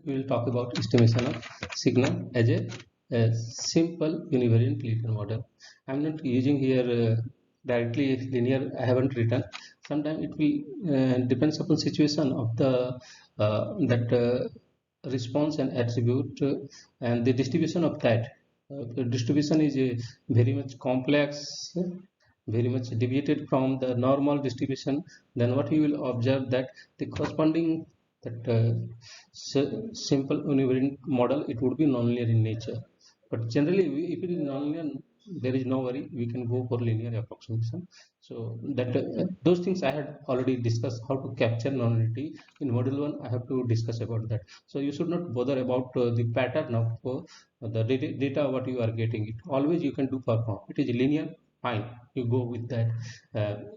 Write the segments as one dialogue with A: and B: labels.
A: we will talk about estimation of signal as a simple univariate linear model. I'm not using here directly linear. I haven't written. Sometimes it will depends upon situation of the that response and attribute and the distribution of that. The distribution is very much complex, very much deviated from the normal distribution. Then what you will observe that the corresponding that simple univariate model, it would be nonlinear in nature. But generally if it is nonlinear, there is no worry, we can go for linear approximation. So that those things I had already discussed, how to capture nonlinearity in module 1. I have to discuss about that. So you should not bother about the pattern of the data what you are getting. It always you can do perform. It is linear, fine, you go with that.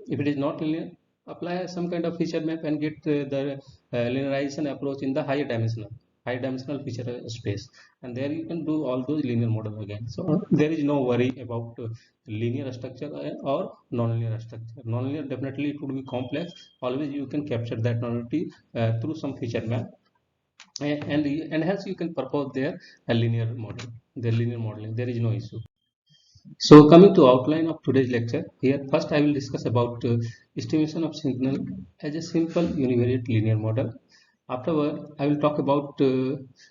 A: If it is not linear, apply some kind of feature map and get the linearization approach in the high dimensional feature space, and there you can do all those linear model again. So there is no worry about linear structure or non-linear structure. Non-linear, definitely it would be complex. Always you can capture that nonlinearity through some feature map, and hence you can propose there a linear model, the linear modeling. There is no issue. So coming to outline of today's lecture, here first I will discuss about estimation of signal as a simple univariate linear model. Afterward, I will talk about,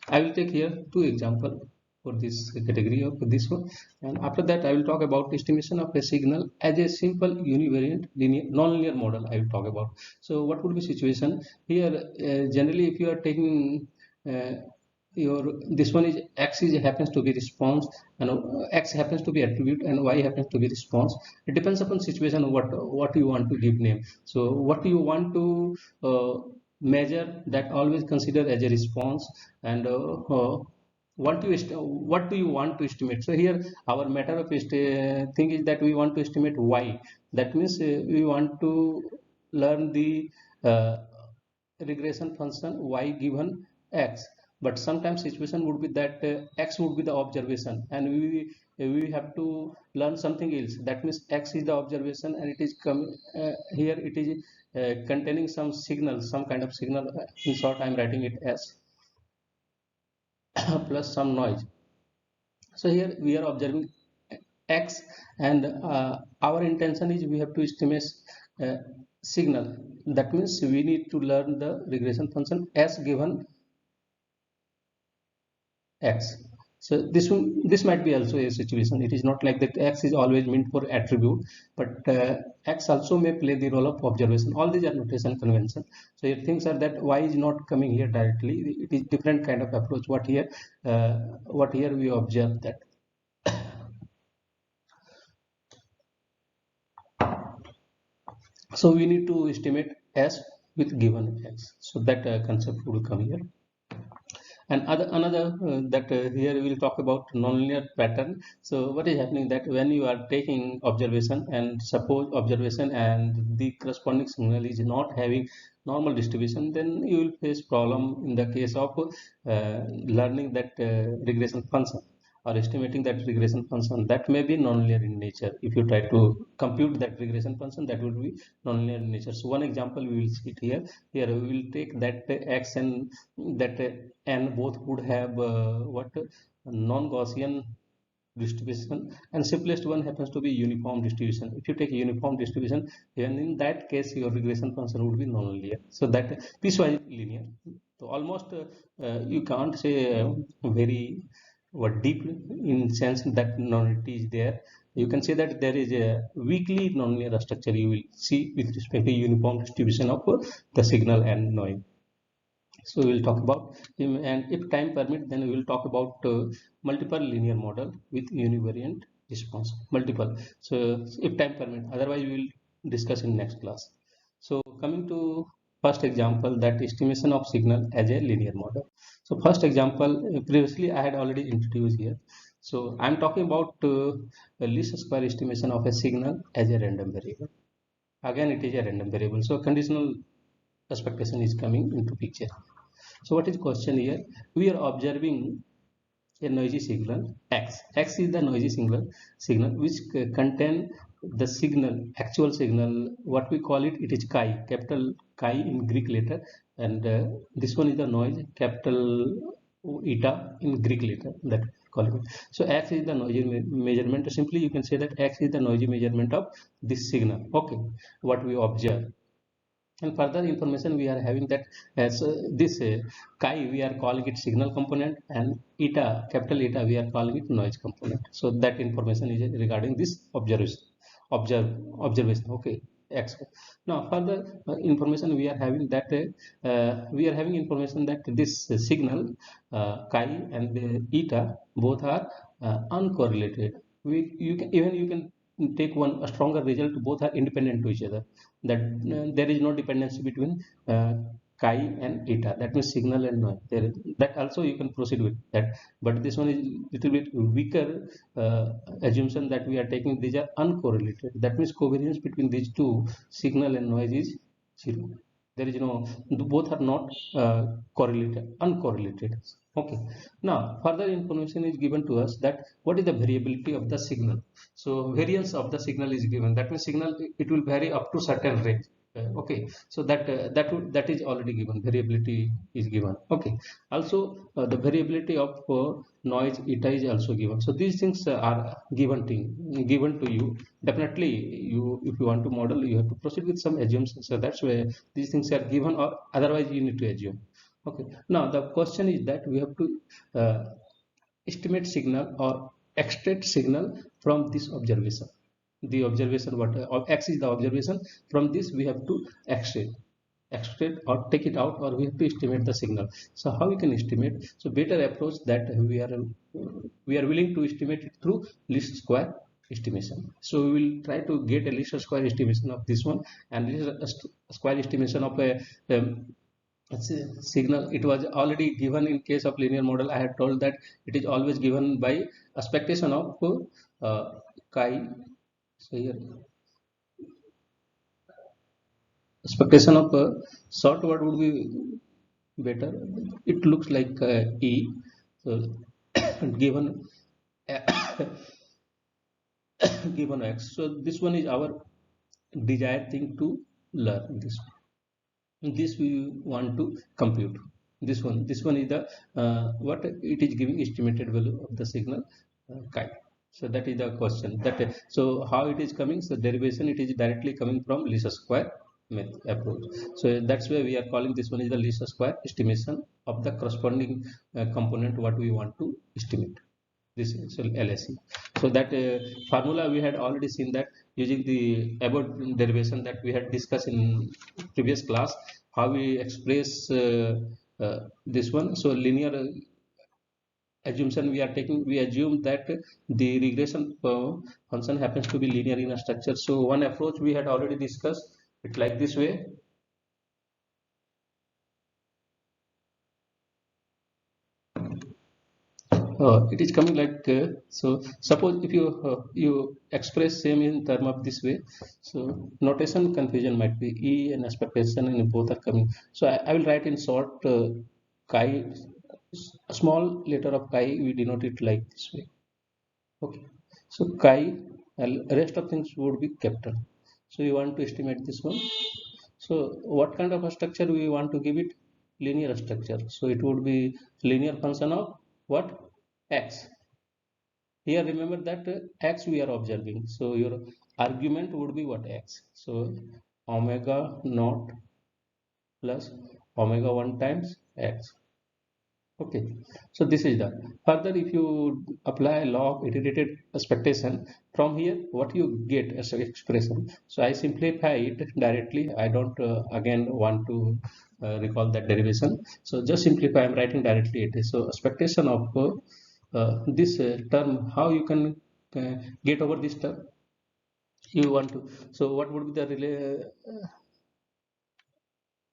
A: I will take here two examples for this category of this one, and after that I will talk about estimation of a signal as a simple univariate linear non-linear model. I will talk about. So what would be situation here? Generally, if you are taking your this one is x is happens to be response, and x happens to be attribute and y happens to be response. It depends upon situation what you want to give name. So what you want to measure, that always consider as a response, and what do you want to estimate. So here our matter of thing is that we want to estimate y. That means we want to learn the uh, regression function y given x. But sometimes situation would be that x would be the observation, and we have to learn something else. That means x is the observation, and it is coming here it is containing some signal, some kind of signal. In short, I'm writing it as plus some noise. So here we are observing x, and our intention is we have to estimate uh, signal. That means we need to learn the regression function as given x. So this might be also a situation. It is not like that x is always meant for attribute, but x also may play the role of observation. All these are notation convention. So here things are that y is not coming here directly. It is different kind of approach. What here we observe that. So we need to estimate s with given x. So that concept will come here. And another that here we will talk about nonlinear pattern. So what is happening that when you are taking observation, and suppose observation and the corresponding signal is not having normal distribution, then you will face problem in the case of learning that regression function or estimating that regression function. That may be nonlinear in nature. If you try to compute that regression function, that would be nonlinear in nature. So one example we will see it here. Here we will take that x and that n both would have what non-Gaussian distribution, and simplest one happens to be uniform distribution. If you take uniform distribution, then in that case your regression function would be non-linear. So that piecewise linear. So almost you can't say very what deep in sense that nonlinearity is there. You can say that there is a weakly nonlinear structure you will see with respect to uniform distribution of the signal and noise. So we will talk about him, and if time permit, then we will talk about multiple linear model with univariate response. Multiple. So if time permit, otherwise we will discuss in next class. So coming to first example, that estimation of signal as a linear model. So first example, previously I had already introduced here. So I'm talking about the least square estimation of a signal as a random variable. Again, it is a random variable. So conditional expectation is coming into picture. So what is question here? We are observing a noisy signal x. X is the noisy signal which contain the signal, actual signal. What we call it? It is chi, capital chi in Greek letter, and this one is the noise, capital eta in Greek letter, that calling it. So x is the noisy measurement. Simply you can say that x is the noisy measurement of this signal, okay, what we observe. And further information we are having that as this chi we are calling it signal component, and eta, capital eta, we are calling it noise component. So that information is regarding this observe observation, okay, x. Now further information we are having that we are having information that this signal chi and eta both are uncorrelated. You can even you can take one a stronger result, both are independent to each other, that there is no dependency between chi and eta, that means signal and noise there. That also you can proceed with that, but this one is little bit weaker uh, assumption that we are taking. These are uncorrelated, that means covariance between these two, signal and noise, is zero. There is no, both are not correlated, uncorrelated, okay. Now further information is given to us that what is the variability of the signal. So variance of the signal is given, that means signal it will vary up to certain range. Okay, so that is already given, variability is given, okay. Also the variability of noise eta is also given. So these things are given to you. Definitely you, if you want to model, you have to proceed with some assumptions. So that's where these things are given, or otherwise you need to assume, okay. Now the question is that we have to uh, estimate signal or extract signal from this observation. The observation, what x is the observation, from this we have to extract or take it out, or we have to estimate the signal. So how we can estimate? So better approach that we are willing to estimate it through least square estimation. So we will try to get a least square estimation of this one, and least square estimation of a signal. It was already given in case of linear model. I had told that it is always given by expectation of chi. So here expectation of short word would be better. It looks like e. So given given x. So this one is our desired thing to learn. This we want to compute. This one is the what it is giving estimated value of the signal chi. So that is the question, that so how it is coming. So derivation, it is directly coming from least square approach. So that's why we are calling this one is the least square estimation of the corresponding component what we want to estimate. This is LSE. So that formula we had already seen, that using the above derivation that we had discussed in previous class, how we express this one. So linear assumption we are taking, we assume that the regression function happens to be linear in a structure. So one approach we had already discussed it like this way. It is coming like so suppose if you express same in term of this way, so notation confusion might be, e and expectation and both are coming. So I will write in short chi, small letter of chi, we denote it like this way, okay. So chi, rest of things would be capital. So you want to estimate this one. So what kind of a structure we want to give it? Linear structure. So it would be linear function of what? X. Here remember that x we are observing. So your argument would be what? X. So omega naught plus omega 1 times x. Okay. So this is the further, if you apply law of iterated expectation, from here what you get as an expression. So I simplify it directly. I don't again want to recall that derivation. So just simplify, I'm writing directly it. So expectation of this term, how you can get over this term you want to. So what would be the relay?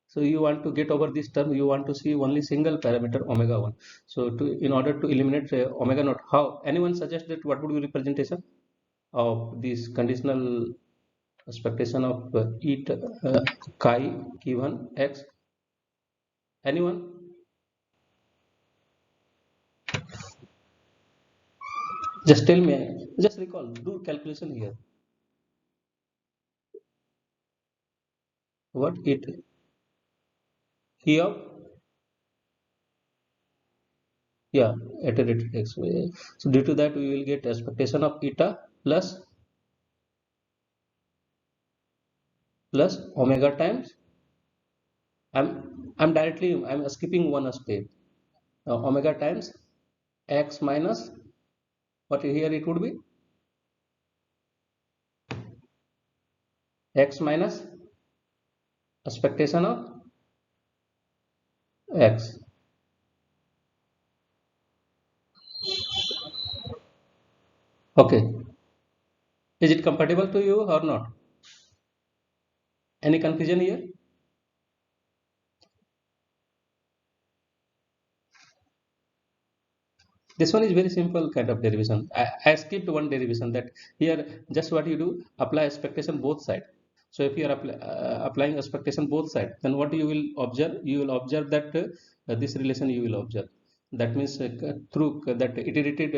A: So you want to get over this term, you want to see only single parameter omega 1. So to, in order to eliminate omega naught, how anyone suggest that what would be representation of this conditional expectation of chi given x? Anyone? Just tell me, just recall, do calculation here. What it E of, yeah, iterated x. So due to that we will get expectation of eta plus omega times, I'm skipping one step, omega times x minus, what here it would be, x minus expectation of x. Okay, is it compatible to you or not? Any confusion here? This one is very simple kind of derivation. I skipped one derivation, that here just what you do, apply expectation both side. So if you are applying expectation both side, then what you will observe? You will observe that this relation you will observe. That means through that iterated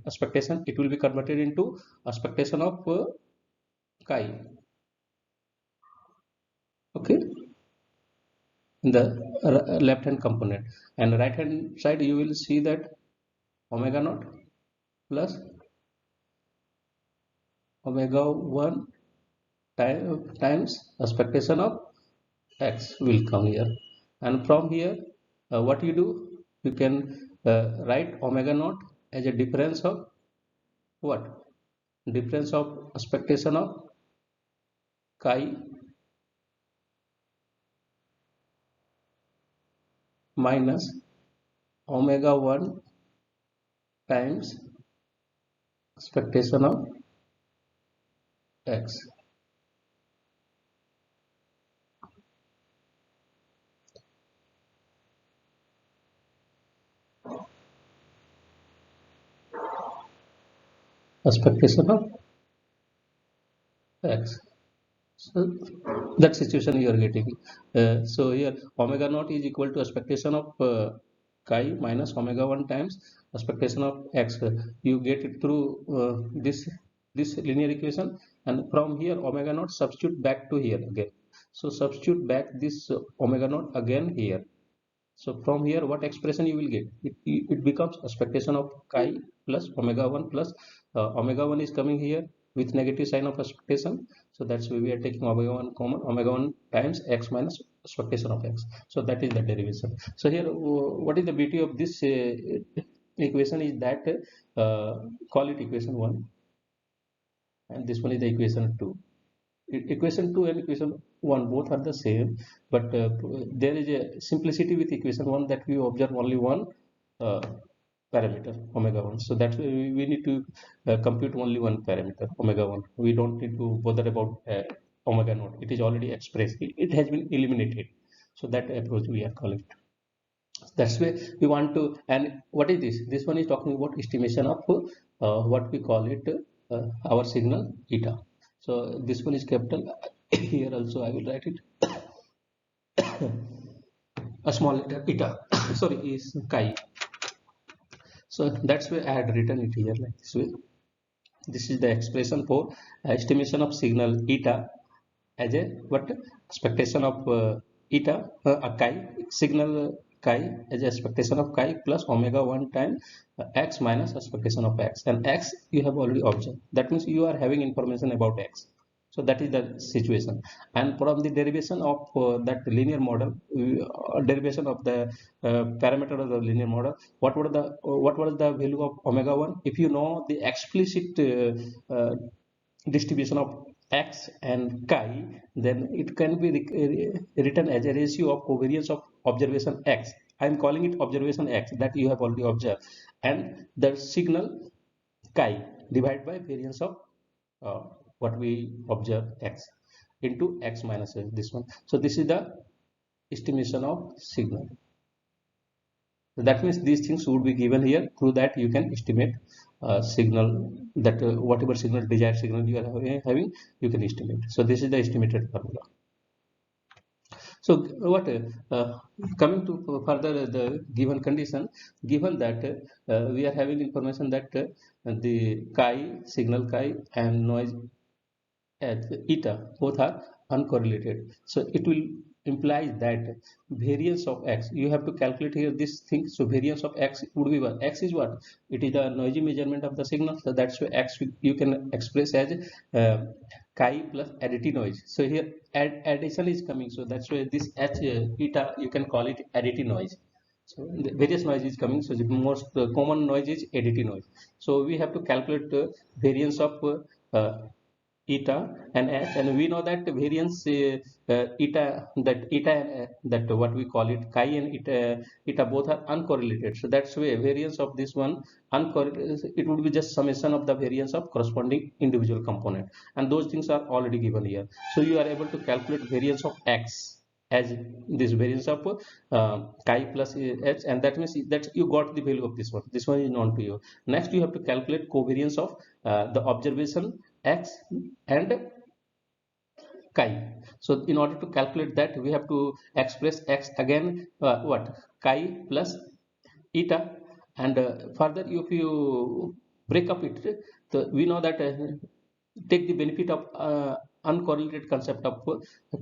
A: expectation, it will be converted into expectation of chi. Okay, in the left hand component, and right hand side you will see that omega naught plus omega 1 times expectation of x will come here, and from here what you do, you can write omega naught as a difference of what, difference of expectation of chi minus omega 1 times expectation of x. Expectation of x. So that situation you are getting. So here omega naught is equal to expectation of chi minus omega 1 times expectation of x. You get it through this linear equation, and from here omega naught substitute back to here again. So substitute back this omega naught again here. So from here, what expression you will get? It becomes expectation of chi plus omega 1 plus omega 1 is coming here with negative sign of expectation. So that's why we are taking omega 1 common, omega 1 times x minus expectation of x. So that is the derivation. So here, what is the beauty of this equation is that call it equation 1, and this one is the equation 2. Equation 2 and equation 1 both are the same, but there is a simplicity with equation 1 that we observe only one uh, parameter omega 1. So that's why we need to compute only one parameter omega 1. We don't need to bother about omega naught. It is already expressed, it has been eliminated. So that approach we are calling it. That's why we want to. And what is this one is talking about estimation of what we call it our signal eta. So this one is capital. Here also I will write it a small letter eta. Sorry, is chi. So that's why I had written it here like this way. This is the expression for estimation of signal eta as a what, expectation of eta, a chi signal chi as a expectation of chi plus omega 1 time x minus expectation of x, and x you have already observed. That means you are having information about x. So that is the situation. And from the derivation of that linear model, derivation of the parameter of the linear model, what was the value of omega 1? If you know the explicit distribution of x and chi, then it can be written as a ratio of covariance of observation x. I am calling it observation x that you have already observed, and the signal chi divided by variance of uh, what we observe x into x minus x, this one. So this is the estimation of signal. So that means these things would be given here. Through that you can estimate signal, that whatever signal, desired signal you are having, you can estimate. So this is the estimated formula. So what coming to further the given condition, given that we are having information that the chi signal chi and noise at eta both are uncorrelated. So it will implies that variance of x, you have to calculate here this thing. So variance of x would be what? X is what? It is the noisy measurement of the signal. So that's why x you can express as chi plus additive noise. So here addition is coming, so that's why this h eta you can call it additive noise. So the various noise is coming, so the most common noise is additive noise. So we have to calculate variance of eta and h, and we know that variance eta, that what we call it chi and eta both are uncorrelated. So that's why variance of this one uncorrelated, it would be just summation of the variance of corresponding individual component, and those things are already given here. So you are able to calculate variance of x as this variance of chi plus h, and that means that you got the value of this one. This one is known to you. Next you have to calculate covariance of the observation x and chi. So in order to calculate that, we have to express x again what? Chi plus eta, and further if you break up it, so we know that take the benefit of uncorrelated concept of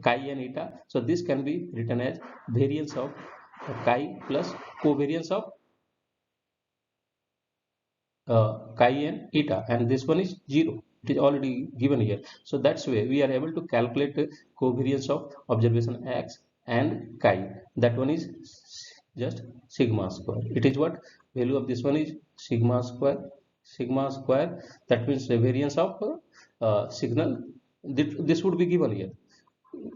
A: chi and eta. So this can be written as variance of chi plus covariance of chi and eta, and this one is 0. It is already given here. So that's why we are able to calculate covariance of observation x and chi. That one is just sigma square. It is what? Value of this one is sigma square. Sigma square, that means the variance of signal. This would be given here.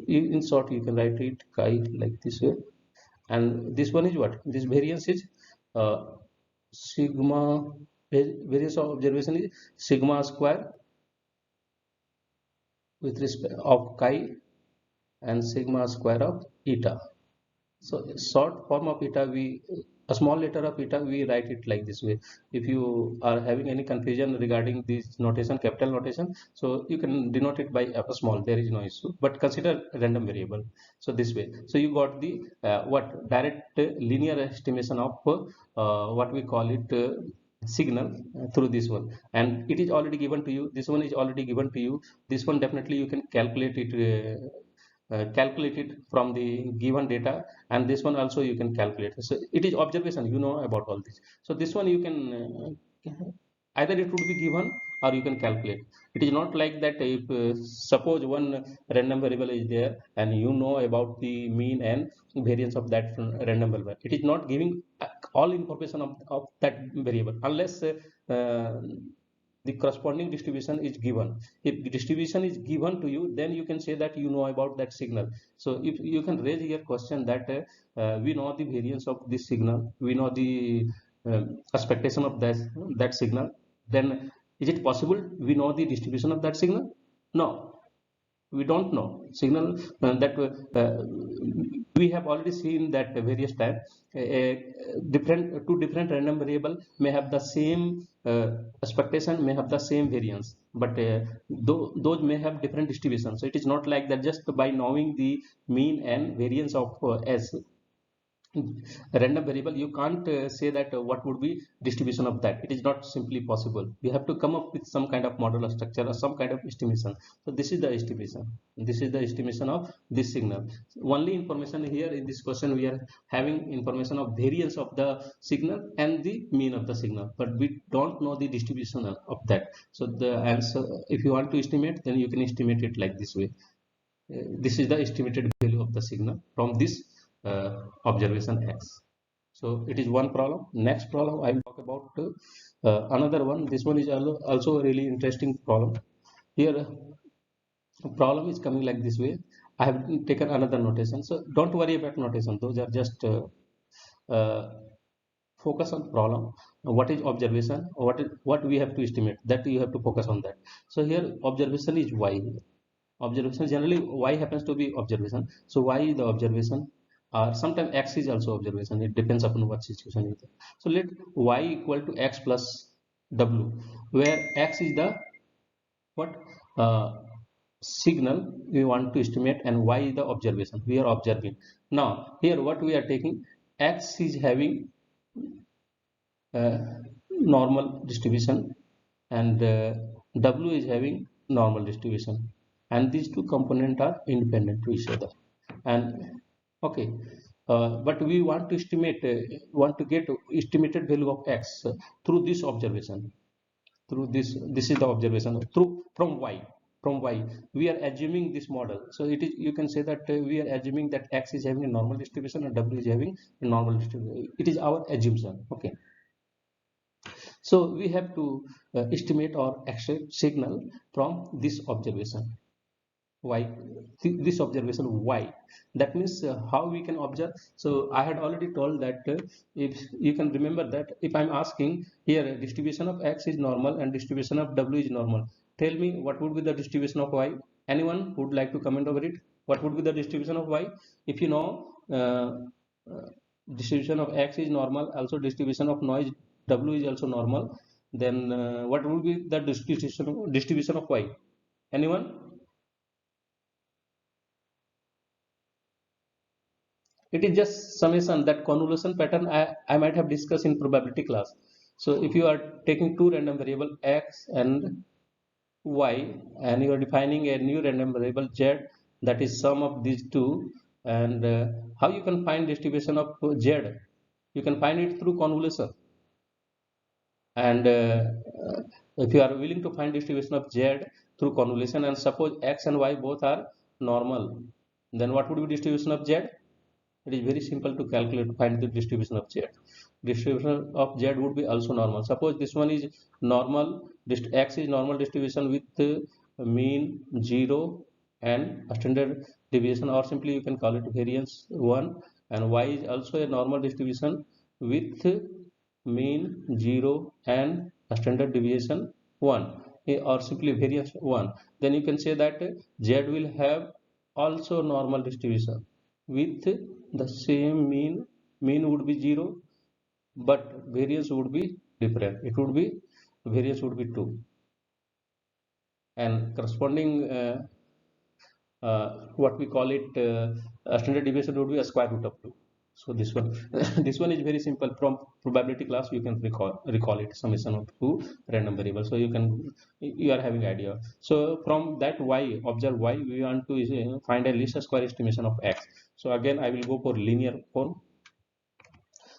A: In short, you can write it chi like this way. And this one is what? This variance is sigma, variance of observation is sigma square with respect of chi and sigma square of eta. So short form of eta, a small letter of eta, we write it like this way. If you are having any confusion regarding this notation, capital notation, so you can denote it by a small, there is no issue, but consider random variable. So this way, so you got the what? Direct linear estimation of what we call it signal through this one, and it is already given to you. This one is already given to you. This one definitely you can calculate it from the given data, and this one also you can calculate. So it is observation, you know about all this. So this one you can either it would be given or you can calculate. It is not like that if suppose one random variable is there and you know about the mean and variance of that random variable, it is not giving all information of that variable unless the corresponding distribution is given. If the distribution is given to you, then you can say that you know about that signal. So if you can raise your question that we know the variance of this signal, we know the expectation of that signal, then is it possible we know the distribution of that signal? No, we don't know signal that we have already seen that various times two different random variable may have the same expectation, may have the same variance, but those may have different distribution. So it is not like that just by knowing the mean and variance of s random variable you can't say that what would be distribution of that. It is not simply possible. We have to come up with some kind of modular structure or some kind of estimation. So this is the estimation, this is the estimation of this signal. Only information here in this question, we are having information of variance of the signal and the mean of the signal, but we don't know the distribution of that. So the answer, if you want to estimate, then you can estimate it like this way. This is the estimated value of the signal from this observation x. So it is one problem. Next problem I will talk about another one. This one is also a really interesting problem. Here problem is coming like this way. I have taken another notation, so don't worry about notation. Those are just focus on problem. What is observation, what we have to estimate, that you have to focus on that. So here observation is y. Observation, generally y happens to be observation, so y is the observation, or sometimes x is also observation. It depends upon what situation is there. So let y equal to x plus w, where x is the what signal we want to estimate and y is the observation we are observing. Now here what we are taking, x is having normal distribution and w is having normal distribution, and these two components are independent to each other, and Okay, but we want to estimate, want to get estimated value of x through this observation. Through this is the observation through from y. We are assuming this model. So it is, you can say that we are assuming that x is having a normal distribution and w is having a normal distribution. It is our assumption. Okay. So we have to estimate or extract signal from this observation. Why? This observation y, that means how we can observe. So I had already told that if you can remember that if I'm asking here distribution of x is normal and distribution of w is normal, tell me what would be the distribution of y. Anyone would like to comment over it? What would be the distribution of y? If you know distribution of x is normal, also distribution of noise w is also normal, then what would be the distribution of y? Anyone? It is just summation. That convolution pattern I might have discussed in probability class. So if you are taking two random variable x and y and you are defining a new random variable z, that is sum of these two, and how you can find distribution of z? You can find it through convolution. And if you are willing to find distribution of z through convolution, and suppose x and y both are normal, then what would be distribution of z? It is very simple to calculate, find the distribution of z. Distribution of z would be also normal. Suppose this one is normal, x is normal distribution with mean 0 and a standard deviation, or simply you can call it variance 1, and y is also a normal distribution with mean 0 and a standard deviation 1, or simply variance 1. Then you can say that z will have also normal distribution with the same mean. Mean would be 0, but variance would be different. It would be, variance would be 2, and corresponding what we call it standard deviation would be a square root of 2. So this one this one is very simple. From probability class you can recall it, summation of two random variables. So you are having idea. So from that y, observe y, we want to find a least square estimation of x. So again I will go for linear form.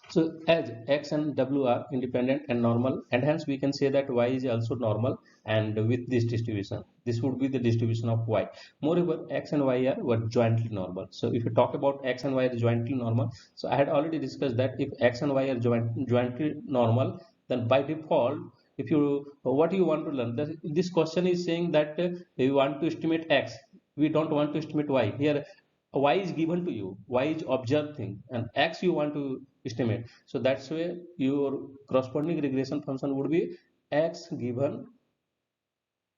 A: So as x and w are independent and normal, and hence we can say that y is also normal, and with this distribution, this would be the distribution of y. Moreover, x and y are what, jointly normal. So if you talk about x and y are jointly normal, so I had already discussed that if x and y are jointly normal, then by default, if you, what you want to learn, this question is saying that you want to estimate x, we don't want to estimate y. Here y is given to you, y is observed thing, and x you want to estimate. So that's why your corresponding regression function would be x given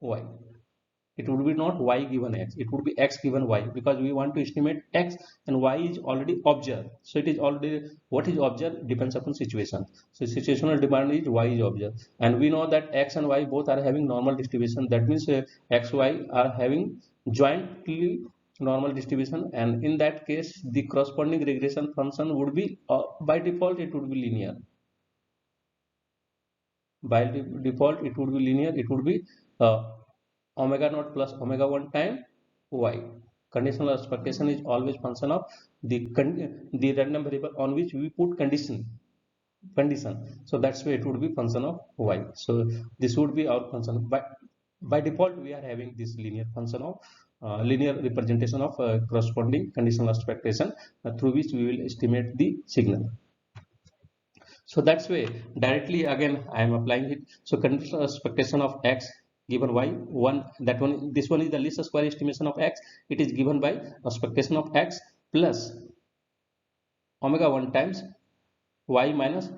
A: y. It would be not y given x, it would be x given y, because we want to estimate x and y is already observed. So it is already, what is observed depends upon situation. So situational demand is y is observed, and we know that x and y both are having normal distribution. That means x y are having jointly normal distribution, and in that case the corresponding regression function would be by default it would be linear. By default it would be linear. It would be omega naught plus omega 1 time y. Conditional expectation is always function of the random variable on which we put condition. So that's why it would be function of y. So this would be our function. By default we are having this linear function of linear representation of corresponding conditional expectation through which we will estimate the signal. So that's way directly again I am applying it. So conditional expectation of x given y, one, that one, this one is the least square estimation of x. It is given by expectation of x plus omega 1 times y minus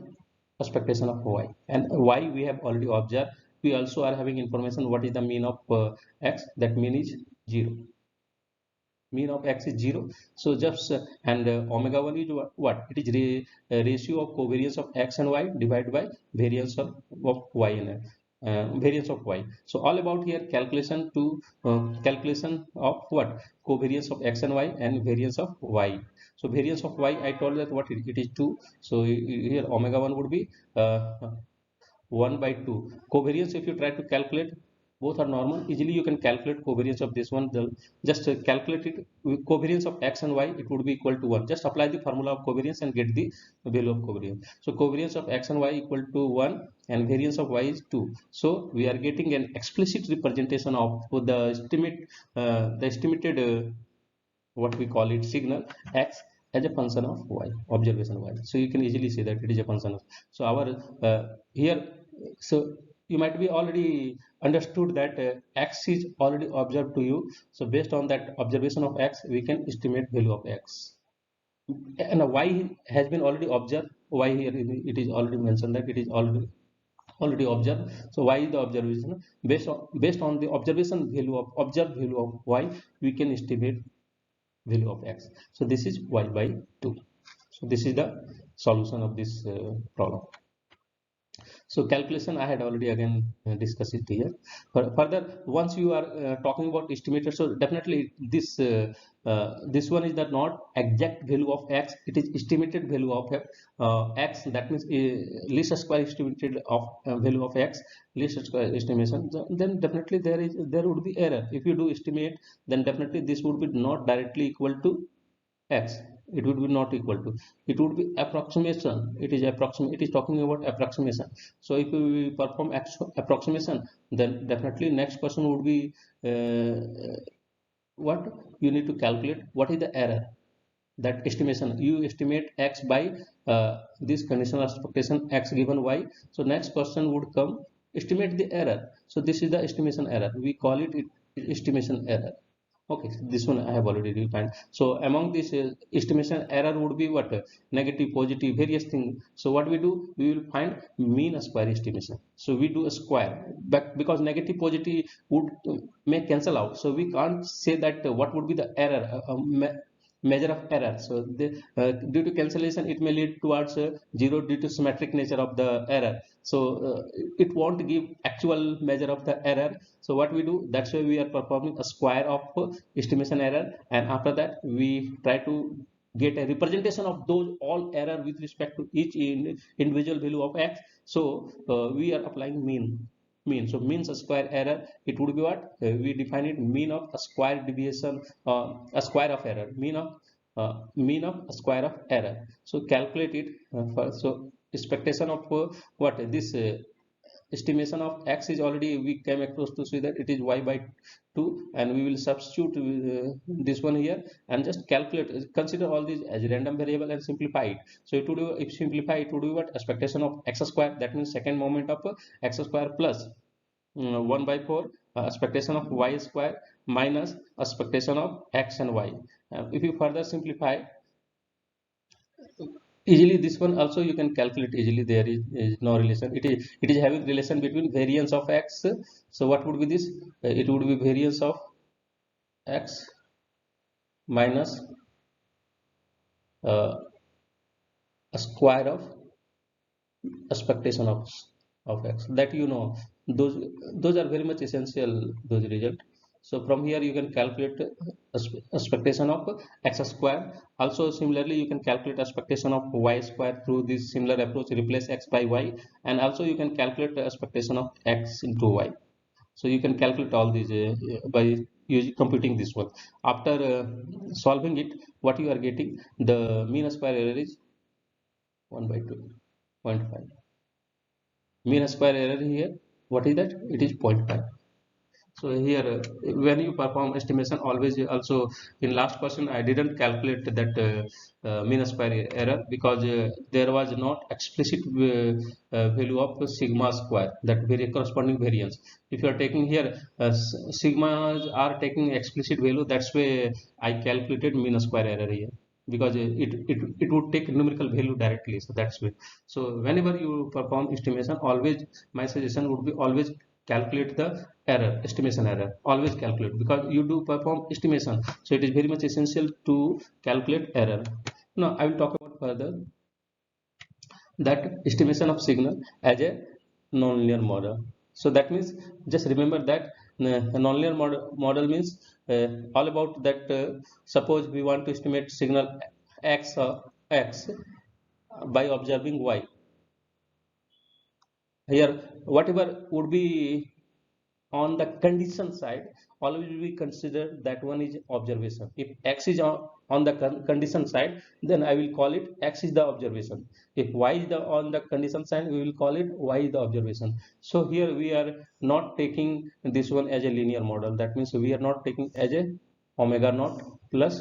A: expectation of y, and y we have already observed. We also are having information what is the mean of x. That mean is 0. Mean of x is 0. So just and omega 1 is what? It is ratio of covariance of x and y divided by variance of y and variance of y. So all about here calculation to calculation of what? Covariance of x and y and variance of y. So variance of y, I told that what it is 2. So here omega 1 would be 1 by 2. Covariance if you try to calculate, both are normal, easily you can calculate covariance of this one. Just calculate it with covariance of x and y, it would be equal to 1. Just apply the formula of covariance and get the value of covariance. So covariance of x and y equal to 1 and variance of y is 2. So we are getting an explicit representation of the estimated what we call it signal x as a function of y, observation y. So you can easily say that it is a function of. So our here, so you might be already understood that x is already observed to you. So based on that observation of x, we can estimate value of x. And y has been already observed. Y here it is already mentioned that it is already observed. So y is the observation. Based on the observation value of observed value of y, we can estimate value of x. So this is y by 2. So this is the solution of this problem. So calculation I had already again discussed it here. Further, once you are talking about estimator, so definitely this one is the not exact value of x, it is estimated value of x. That means least square estimated of value of x, least square estimation. Then definitely there would be error. If you do estimate, then definitely this would be not directly equal to x. It would be not equal to, it would be approximation. It is talking about approximation. So if we perform approximation, then definitely next question would be what you need to calculate, what is the error. That estimation, you estimate x by this conditional expectation x given y. So next question would come, estimate the error. So this is the estimation error, we call it estimation error. Okay, so this one I have already defined. So among this estimation error would be what? Negative, positive, various things. So what we do, we will find mean square estimation. So we do a square, but because negative, positive would may cancel out. So we can't say that what would be the error, measure of error. So due to cancellation, it may lead towards zero due to symmetric nature of the error. So it won't give actual measure of the error. So what we do, that's why we are performing a square of estimation error, and after that we try to get a representation of those all error with respect to each individual value of x. So we are applying mean. So means a square error, it would be what we define it, mean of a square deviation, a square of error, mean of a square of error. So calculate it so expectation of what this estimation of x is already, we came across to see that it is y by 2, and we will substitute this one here and just calculate, consider all these as random variable and simplify it. So it would do, if simplify, it would be what expectation of x square, that means second moment of x square plus 1 by 4 expectation of y square minus expectation of x and y. If you further simplify easily, this one also you can calculate easily. There is no relation, it is having relation between variance of x. So what would be this, it would be variance of x minus a square of expectation of x, that those are very much essential, those result. So from here you can calculate expectation of x square. Also similarly you can calculate expectation of y square through this similar approach, replace x by y, and also you can calculate the expectation of x into y. So you can calculate all these by using computing this one. After solving it, what you are getting, the mean square error is 1 by 2.5. Mean square error here, what is that, it is 0.5. So here when you perform estimation, always also in last question I didn't calculate that mean square error, because there was not explicit value of sigma square, that very corresponding variance. If you are taking here sigmas are taking explicit value, that's why I calculated mean square error here, because it would take numerical value directly. So that's why. So whenever you perform estimation, always my suggestion would be always calculate the error, estimation error, always calculate, because you do perform estimation. So it is very much essential to calculate error. Now I will talk about further that estimation of signal as a nonlinear model. So that means just remember that nonlinear model means all about that suppose we want to estimate signal x by observing y. Here whatever would be on the condition side, always we consider that one is observation. If x is on the condition side, then I will call it x is the observation. If y is the on the condition side, we will call it y is the observation. So here we are not taking this one as a linear model. That means we are not taking as a omega naught plus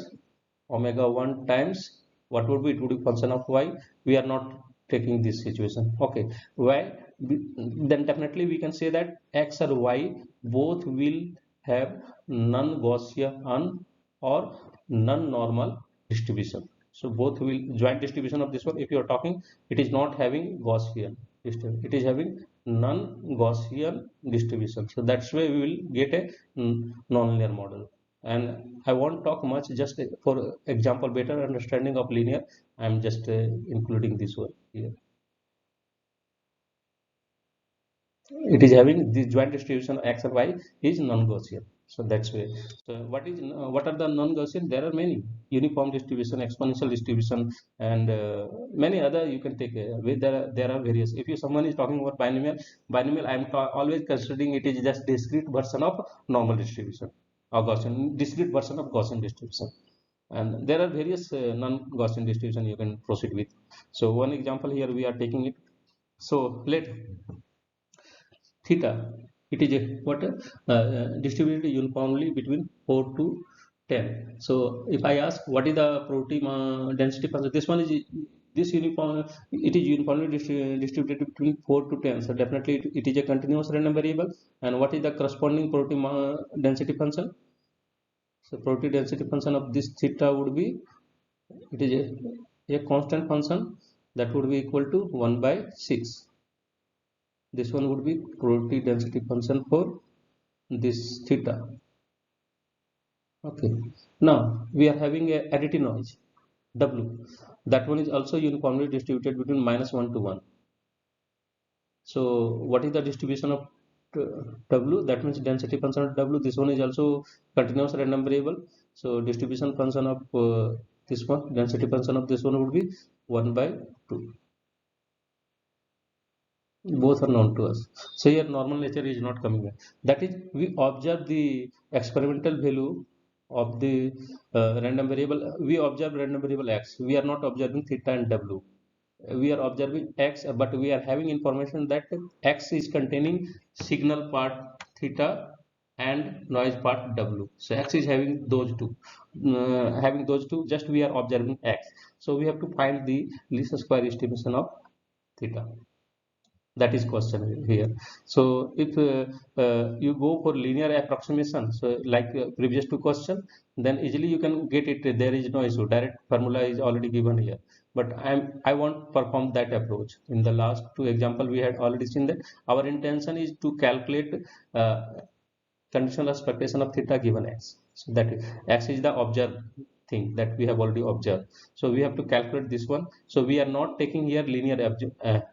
A: omega 1 times what would be, it would be function of y. We are not taking this situation. Okay, why? Then definitely we can say that x or y both will have non-Gaussian or non-normal distribution. So both will joint distribution of this one. If you are talking, it is not having Gaussian distribution, it is having non-Gaussian distribution. So that's why we will get a non-linear model. And I won't talk much, just for example better understanding of linear, I'm just including this one here. It is having the joint distribution x and y is non-Gaussian. So that's why. So what are the non-Gaussian? There are many: uniform distribution, exponential distribution, and many other you can take. There are various. If you someone is talking about binomial, I am always considering it is just discrete version of normal distribution, or Gaussian discrete version of Gaussian distribution. And there are various non-Gaussian distribution you can proceed with. So one example here we are taking it. So let theta, it is a what distributed uniformly between 4 to 10. So if I ask what is the probability density function, this one is this uniform, it is uniformly distributed between 4 to 10. So definitely it is a continuous random variable. And what is the corresponding probability density function? So probability density function of this theta would be, it is a constant function that would be equal to 1 by 6. This one would be probability density function for this theta. Okay, now we are having a additive noise w, that one is also uniformly distributed between -1 to 1. So what is the distribution of w? That means density function of w. This one is also continuous random variable. So distribution function of this one, density function of this one would be 1 by 2. Both are known to us. So here normal nature is not coming in. That is, we observe the experimental value of the random variable. We observe random variable x. We are not observing theta and w. We are observing x, but we are having information that x is containing signal part theta and noise part w. So x is having those two. Just we are observing x. So we have to find the least square estimation of theta. That is question here. So if you go for linear approximation, so like previous two question, then easily you can get it. There is no issue, direct formula is already given here. But I won't perform that approach. In the last two example we had already seen that our intention is to calculate conditional expectation of theta given x. So that x is the observed thing that we have already observed. So we have to calculate this one. So we are not taking here linear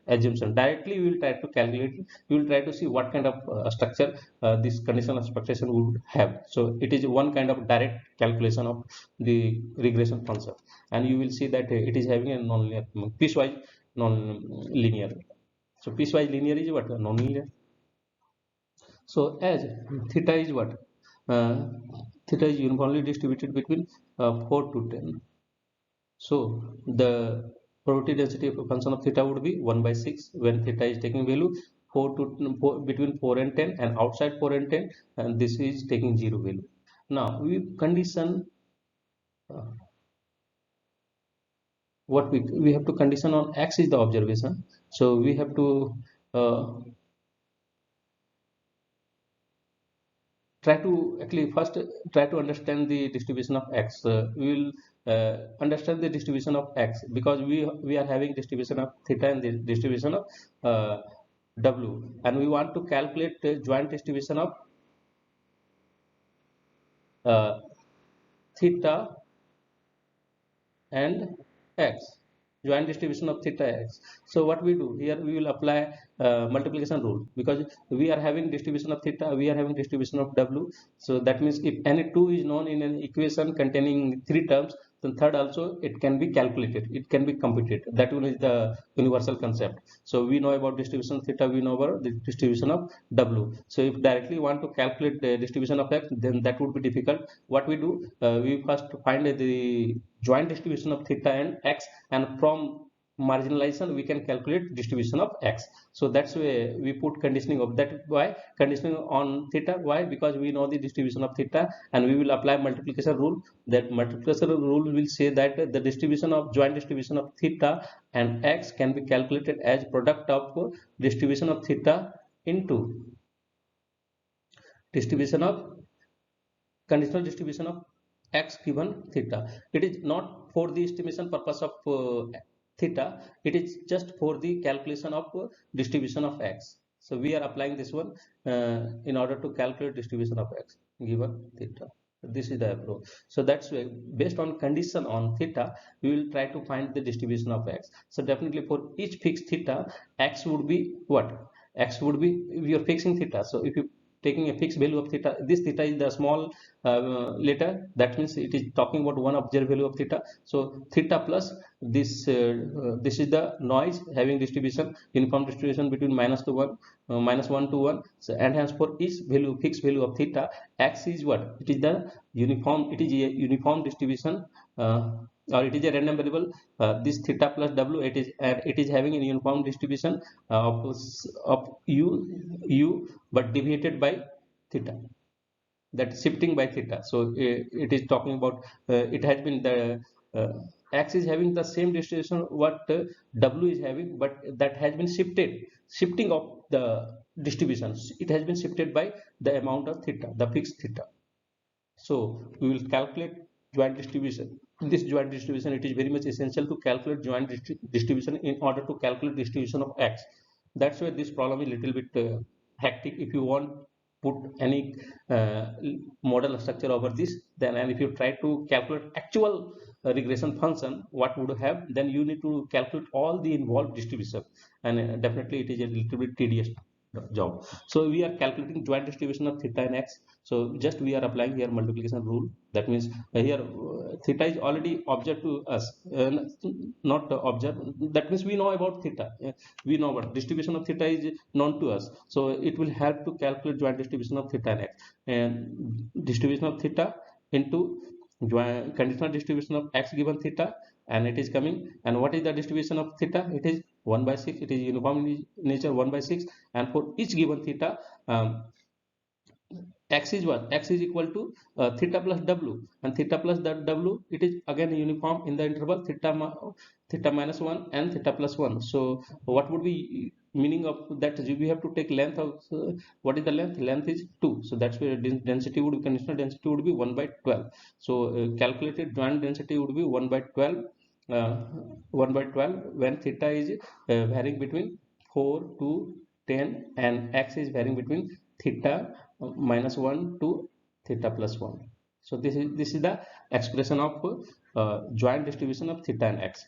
A: assumption. Directly we will try to calculate. We will try to see what kind of structure this conditional expectation would have. So it is one kind of direct calculation of the regression function, and you will see that it is having a non-linear, piecewise non-linear. So piecewise linear is what? Non-linear. So as theta is what? Theta is uniformly distributed between 4 to 10. So the probability density function of theta would be 1 by 6 when theta is taking value between 4 and 10, and outside 4 and 10, and this is taking 0 value. Now we condition what we have to condition on x is the observation. So we have to try to actually first try to understand the distribution of x. We will understand the distribution of x because we are having distribution of theta and the distribution of w, and we want to calculate the joint distribution of theta and x, joint distribution of theta x. So what we do here, we will apply multiplication rule, because we are having distribution of theta, we are having distribution of w. So that means if any two is known in an equation containing three terms, then third also it can be calculated, it can be computed. That one is the universal concept. So we know about distribution of theta, we know about the distribution of w. So if directly want to calculate the distribution of x, then that would be difficult. What we do, we first find the joint distribution of theta and x, and from marginalization we can calculate distribution of x. So that's why we put conditioning of that. Why conditioning on theta? Why? Because we know the distribution of theta, and we will apply multiplication rule. That multiplication rule will say that the distribution of joint distribution of theta and x can be calculated as product of distribution of theta into distribution of conditional distribution of x given theta. It is not for the estimation purpose of theta, it is just for the calculation of distribution of x. So we are applying this one in order to calculate distribution of x given theta. This is the approach. So that's why based on condition on theta, we will try to find the distribution of x. So definitely for each fixed theta, x would be what? X would be, we are fixing theta. So if you taking a fixed value of theta, this theta is the small letter, that means it is talking about one observed value of theta. So theta plus this this is the noise having distribution, uniform distribution between -1 to 1. So and hence for each value, fixed value of theta, x is what? It is the uniform, it is a uniform distribution, or it is a random variable. This theta plus w, it is having a uniform distribution of u but deviated by theta, that shifting by theta. So it is talking about it has been the x is having the same distribution what w is having, but that has been shifting of the distribution, it has been shifted by the amount of theta, the fixed theta. So we will calculate joint distribution. This joint distribution, it is very much essential to calculate joint distribution in order to calculate distribution of x. That's why this problem is little bit hectic. If you want put any model structure over this, then and if you try to calculate actual regression function, what would have, then you need to calculate all the involved distribution, and definitely it is a little bit tedious job. So we are calculating joint distribution of theta and x. So just we are applying here multiplication rule. That means here theta is already object to us, not object. That means we know about theta. We know what distribution of theta is known to us. So it will help to calculate joint distribution of theta and x. And distribution of theta into conditional distribution of x given theta, and it is coming. And what is the distribution of theta? It is 1 by 6. It is uniform in nature, 1 by 6. And for each given theta, x is what? X is equal to theta plus w, and theta plus that w, it is again uniform in the interval theta minus 1 and theta plus 1. So what would be meaning of that? We have to take length of what is the length? Length is 2. So that's where density would be, conditional density would be 1 by 12. So calculated joint density would be 1 by 12. 1 by 12 when theta is varying between 4 to 10 and x is varying between theta minus 1 to theta plus 1. So this is the expression of joint distribution of theta and x.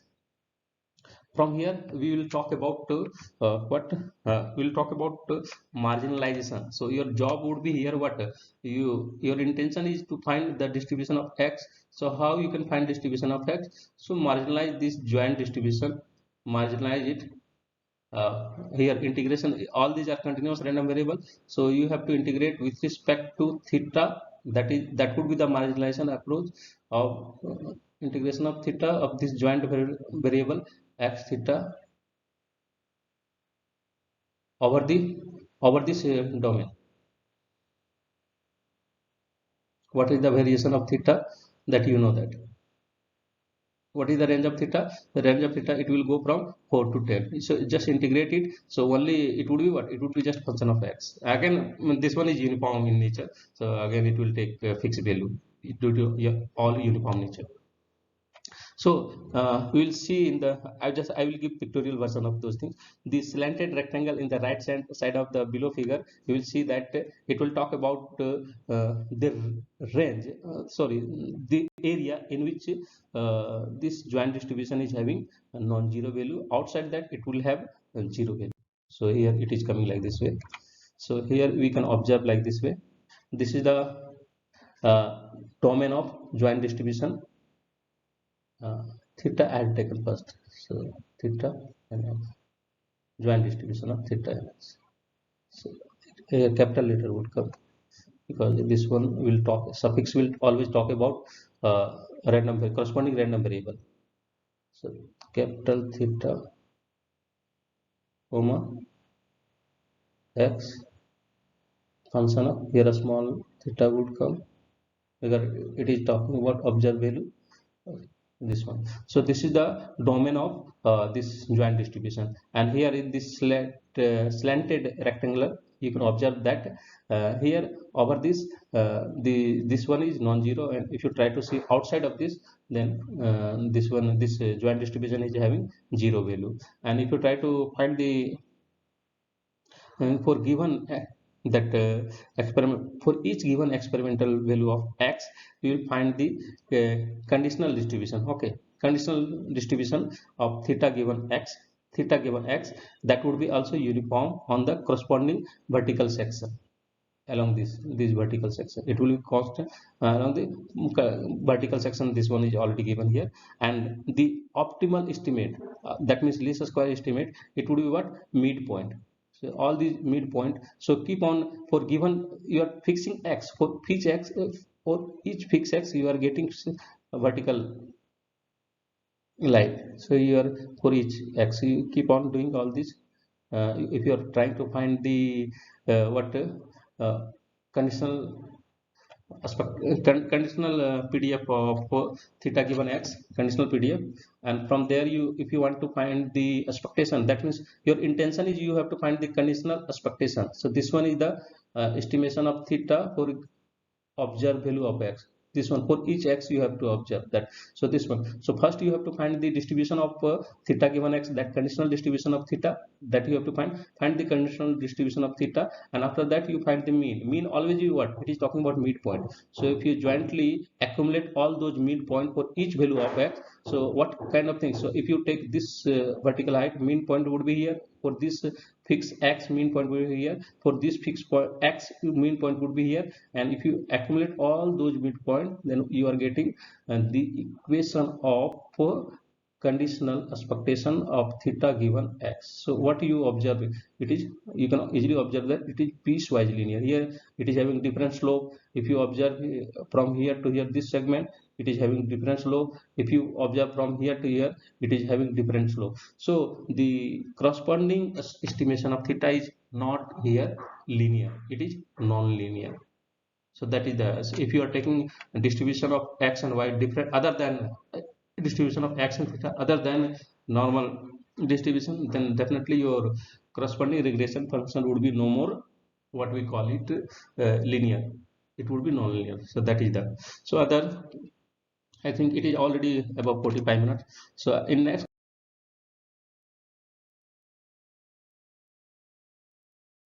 A: From here we will talk about what we will talk about marginalization. So your job would be here what your intention is to find the distribution of x. So how you can find distribution of x? So marginalize this joint distribution, marginalize it. Here integration, all these are continuous random variable, so you have to integrate with respect to theta. That would be the marginalization approach of integration of theta of this joint variable x theta over this domain. What is the variation of theta? That you know that. What is the range of theta? The range of theta, it will go from 4 to 10. So just integrate it. So only it would be what? It would be just function of x. Again, this one is uniform in nature. So again, it will take fixed value due to all uniform nature. So we will see in the, I will give pictorial version of those things. The slanted rectangle in the right side of the below figure, you will see that it will talk about the range, the area in which this joint distribution is having a non-zero value. Outside that it will have a zero value. So here it is coming like this way. So here we can observe like this way. This is the domain of joint distribution. theta I had taken first. So theta and joint distribution of theta and x. So a capital letter would come, because this one will talk, suffix will always talk about random corresponding random variable. So capital theta comma x, function of, here a small theta would come because it is talking about observed value, this one. So this is the domain of this joint distribution, and here in this slanted rectangular you can observe that here over this this one is non-zero, and if you try to see outside of this, then this joint distribution is having zero value. And if you try to find the for given that experiment, for each given experimental value of x, you will find the conditional distribution. Okay, conditional distribution of theta given x, that would be also uniform on the corresponding vertical section. Along this vertical section it will be constant along the vertical section. This one is already given here, and the optimal estimate, that means least square estimate, it would be what, midpoint. So all these midpoint, so keep on, for given you are fixing x, for each x, for each fixed x you are getting a vertical line. So you are, for each x you keep on doing all this. If you are trying to find the conditional conditional PDF of theta given x, conditional PDF, and from there you, if you want to find the expectation, that means your intention is you have to find the conditional expectation. So this one is the estimation of theta for observed value of x. This one, for each x you have to observe that. So this one, so first you have to find the distribution of theta given x, that conditional distribution of theta, that you have to find the conditional distribution of theta, and after that you find the mean always you what, it is talking about midpoint. So if you jointly accumulate all those midpoint for each value of x, so what kind of thing, so if you take this vertical height, mean point would be here. For this fixed x, mean point would be here. For this fixed point x, mean point would be here. And if you accumulate all those midpoint, then you are getting the equation of conditional expectation of theta given x. So what you observe, it is, you can easily observe that it is piecewise linear. Here it is having different slope. If you observe from here to here, this segment, it is having different slope. If you observe from here to here, it is having different slope. So the corresponding estimation of theta is not here linear, it is non-linear. So that is the, if you are taking distribution of x and y different, other than distribution of x and theta other than normal distribution, then definitely your corresponding regression function would be no more what we call it linear, it would be non-linear. So that is the, so other, I think it is already about 45 minutes. So in next